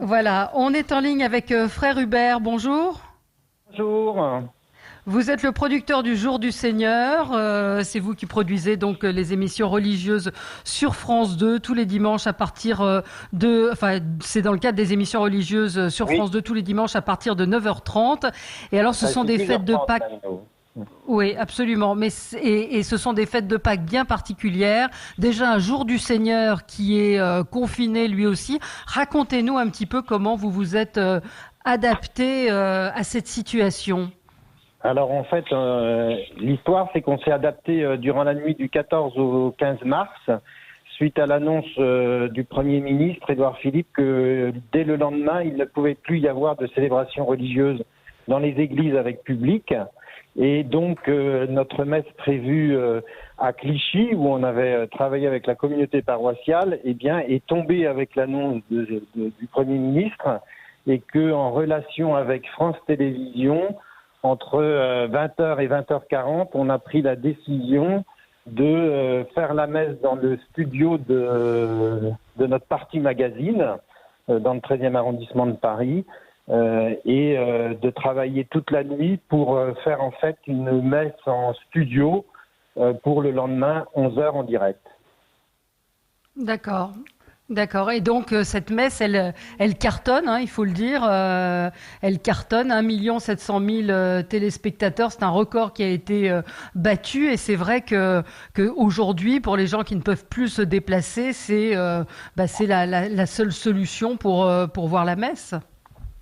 Voilà, on est en ligne avec Frère Hubert, bonjour. Bonjour. Vous êtes le producteur du Jour du Seigneur, c'est vous qui produisez donc les émissions religieuses sur France 2 tous les dimanches à partir c'est dans le cadre des émissions religieuses sur Oui, France 2 tous les dimanches à partir de 9h30. Et alors ce sont c'est des fêtes de 6h30 Pâques. maintenant. Oui, absolument. Et ce sont des fêtes de Pâques bien particulières. Déjà un jour du Seigneur qui est confiné lui aussi. Racontez-nous un petit peu comment vous vous êtes adapté à cette situation. Alors en fait, l'histoire c'est qu'on s'est adapté durant la nuit du 14 au 15 mars, suite à l'annonce du Premier ministre Édouard Philippe que dès le lendemain, il ne pouvait plus y avoir de célébration religieuse dans les églises avec public. Et donc notre messe prévue à Clichy, où on avait travaillé avec la communauté paroissiale, eh bien, est tombée avec l'annonce du Premier ministre, et que en relation avec France Télévisions, entre 20h et 20h40, on a pris la décision de faire la messe dans le studio de notre partie magazine, dans le 13e arrondissement de Paris, et de travailler toute la nuit pour faire en fait une messe en studio pour le lendemain, 11h en direct. D'accord. D'accord. Et donc cette messe, elle cartonne, hein, il faut le dire. Elle cartonne, 1 700 000 téléspectateurs. C'est un record qui a été battu. Et c'est vrai que aujourd'hui, pour les gens qui ne peuvent plus se déplacer, c'est la seule solution pour voir la messe.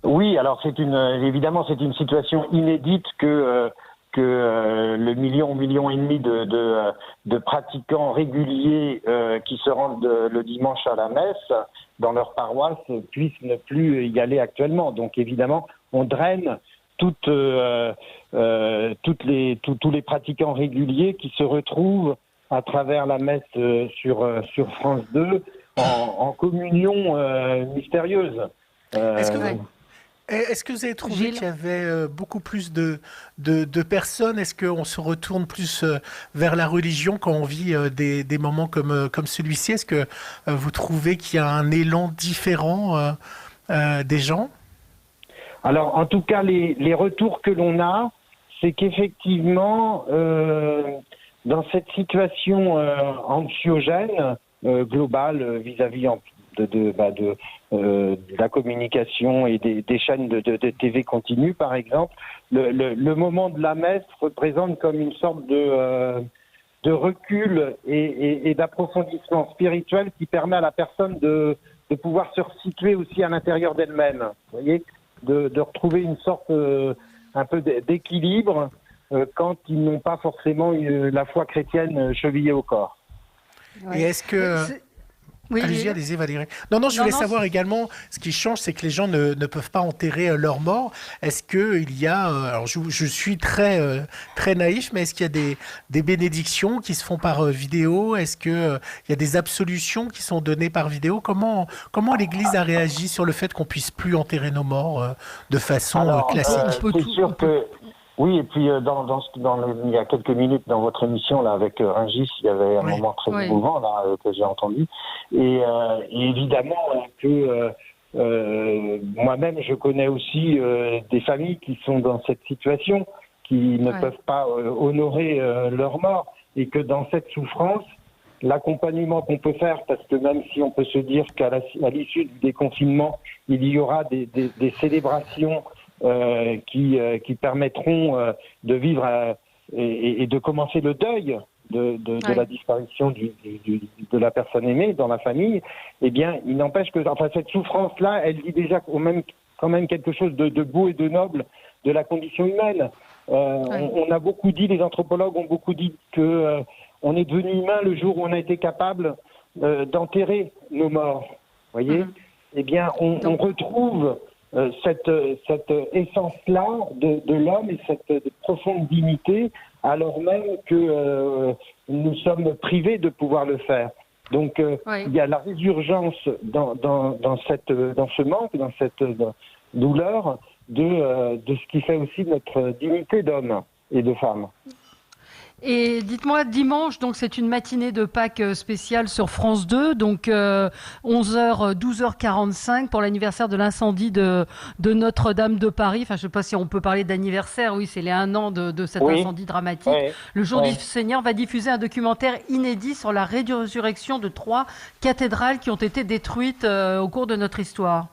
Oui, alors évidemment c'est une situation inédite que le million et demi de pratiquants réguliers qui se rendent le dimanche à la messe dans leur paroisse puissent ne plus y aller actuellement. Donc évidemment, on draine tous les pratiquants réguliers qui se retrouvent à travers la messe sur France 2 en communion mystérieuse. Est-ce que Est-ce que vous avez trouvé Gilles. qu'il y avait beaucoup plus de personnes? Est-ce qu'on se retourne plus vers la religion quand on vit des moments comme celui-ci? Est-ce que vous trouvez qu'il y a un élan différent des gens? Alors, en tout cas, les retours que l'on a, c'est qu'effectivement, dans cette situation anxiogène globale vis-à-vis de la communication et des chaînes de TV continue, par exemple, le moment de la messe représente comme une sorte de recul et d'approfondissement spirituel qui permet à la personne de pouvoir se resituer aussi à l'intérieur d'elle-même. Vous voyez, de retrouver une sorte un peu d'équilibre quand ils n'ont pas forcément la foi chrétienne chevillée au corps. Et est-ce que... Oui, Allez-y, Gilles. allez-y, Valérie. Non, je voulais savoir également, ce qui change, c'est que les gens ne peuvent pas enterrer leurs morts. Est-ce qu'il y a, alors je suis très naïf, mais est-ce qu'il y a des bénédictions qui se font par vidéo? Est-ce qu'il y a des absolutions qui sont données par vidéo? Comment l'Église a réagi sur le fait qu'on puisse plus enterrer nos morts de façon classique? C'est sûr que... Oui, et puis il y a quelques minutes dans votre émission là avec Rungis, il y avait un moment très émouvant là que j'ai entendu, et évidemment que moi-même je connais aussi des familles qui sont dans cette situation, qui ne peuvent pas honorer leur mort, et que dans cette souffrance, l'accompagnement qu'on peut faire, parce que même si on peut se dire qu'à l'issue du déconfinement, il y aura des célébrations qui permettront de vivre et de commencer le deuil de la disparition de la personne aimée dans la famille, eh bien, il n'empêche que cette souffrance-là, elle dit déjà quand même quelque chose de beau et de noble de la condition humaine. On a beaucoup dit, les anthropologues ont beaucoup dit que on est devenu humain le jour où on a été capable d'enterrer nos morts. Vous voyez ? Eh bien, on retrouve cette essence-là de l'homme et cette profonde dignité, alors même que nous sommes privés de pouvoir le faire. Donc, il y a la résurgence dans ce manque, dans cette douleur de ce qui fait aussi notre dignité d'homme et de femme. Et dites-moi, dimanche, donc c'est une matinée de Pâques spéciale sur France 2, donc 11h, 12h45 pour l'anniversaire de l'incendie de Notre-Dame de Paris. Enfin, je ne sais pas si on peut parler d'anniversaire, oui, c'est les 1 an de cet incendie dramatique. Oui. Le Jour du Seigneur va diffuser un documentaire inédit sur la résurrection de 3 cathédrales qui ont été détruites au cours de notre histoire.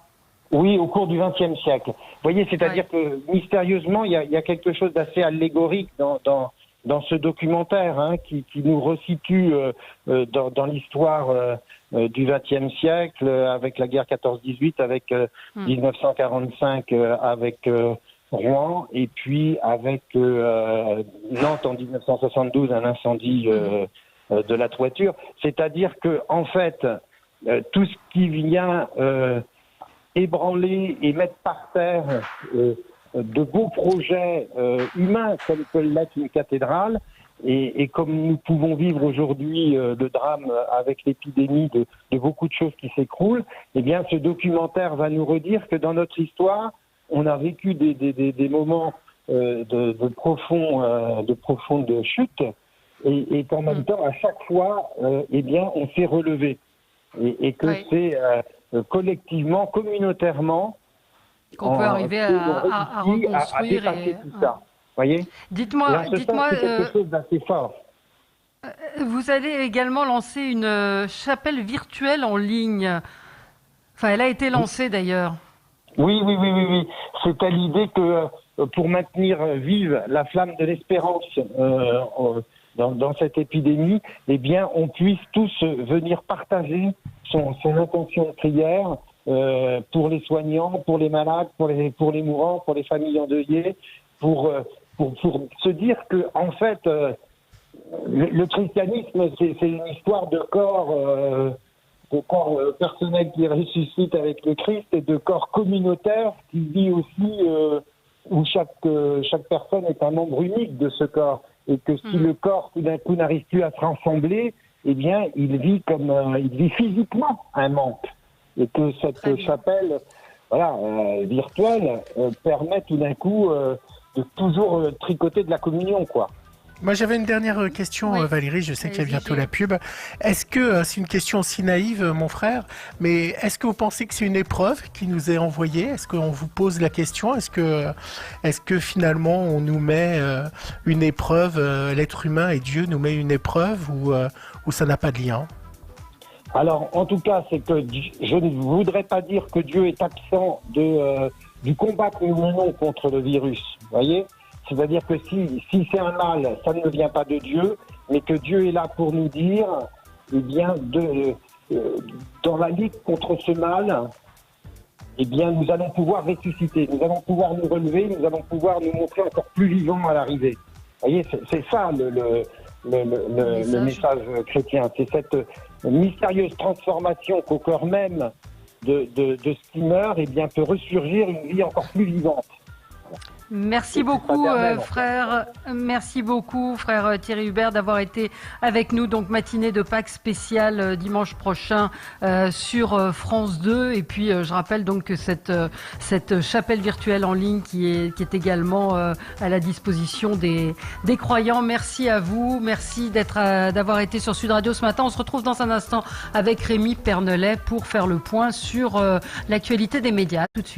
Oui, au cours du XXe siècle. Vous voyez, c'est-à-dire que mystérieusement, il y a quelque chose d'assez allégorique dans ce documentaire qui nous resitue dans l'histoire du XXe siècle, avec la guerre 14-18, avec 1945, avec Rouen, et puis avec Nantes en 1972, un incendie de la toiture. C'est-à-dire que en fait, tout ce qui vient ébranler et mettre par terre de beaux projets humains comme peut l'être une cathédrale, et comme nous pouvons vivre aujourd'hui le drame avec l'épidémie de beaucoup de choses qui s'écroulent, eh bien ce documentaire va nous redire que dans notre histoire, on a vécu des moments de profonde chute, et qu'en même temps, à chaque fois, eh bien on s'est relevé, et que c'est collectivement, communautairement, qu'on peut arriver à reconstruire. Tout ça. Voyez. Dites-moi, c'est quelque chose d'assez fort. Vous allez également lancer une chapelle virtuelle en ligne. Enfin, elle a été lancée d'ailleurs. Oui. C'était l'idée que pour maintenir vive la flamme de l'espérance dans cette épidémie, eh bien, on puisse tous venir partager son intention de prière pour les soignants, pour les malades, pour les mourants, pour les familles endeuillées, pour se dire que en fait le christianisme c'est une histoire de corps personnel qui ressuscite avec le Christ, et de corps communautaire qui vit aussi où chaque personne est un membre unique de ce corps, et que si le corps tout d'un coup n'arrive plus à se rassembler, eh bien il vit physiquement un manque. Et que cette chapelle virtuelle permet tout d'un coup de toujours tricoter de la communion, quoi. Moi, j'avais une dernière question, Valérie, je sais qu'il y a bientôt la pub. Est-ce que, c'est une question aussi naïve, mon frère, mais est-ce que vous pensez que c'est une épreuve qui nous est envoyée? Est-ce qu'on vous pose la question? Est-ce que finalement on nous met une épreuve, l'être humain et Dieu nous met une épreuve, ou ça n'a pas de lien? Alors, en tout cas, c'est que je ne voudrais pas dire que Dieu est absent du combat que nous menons contre le virus. Vous voyez? C'est-à-dire que si c'est un mal, ça ne vient pas de Dieu, mais que Dieu est là pour nous dire, eh bien, dans la lutte contre ce mal, eh bien, nous allons pouvoir ressusciter, nous allons pouvoir nous relever, nous allons pouvoir nous montrer encore plus vivants à l'arrivée. Vous voyez, c'est ça le message chrétien. C'est cette mystérieuse transformation qu'au cœur même de ce qui meurt, eh bien, peut ressurgir une vie encore plus vivante. Merci beaucoup, frère. Merci beaucoup, frère Thierry Hubert, d'avoir été avec nous. Donc, matinée de Pâques spéciale dimanche prochain sur France 2. Et puis, je rappelle donc que cette chapelle virtuelle en ligne qui est également à la disposition des croyants. Merci à vous. Merci d'avoir été sur Sud Radio ce matin. On se retrouve dans un instant avec Rémi Pernelet pour faire le point sur l'actualité des médias. Tout de suite.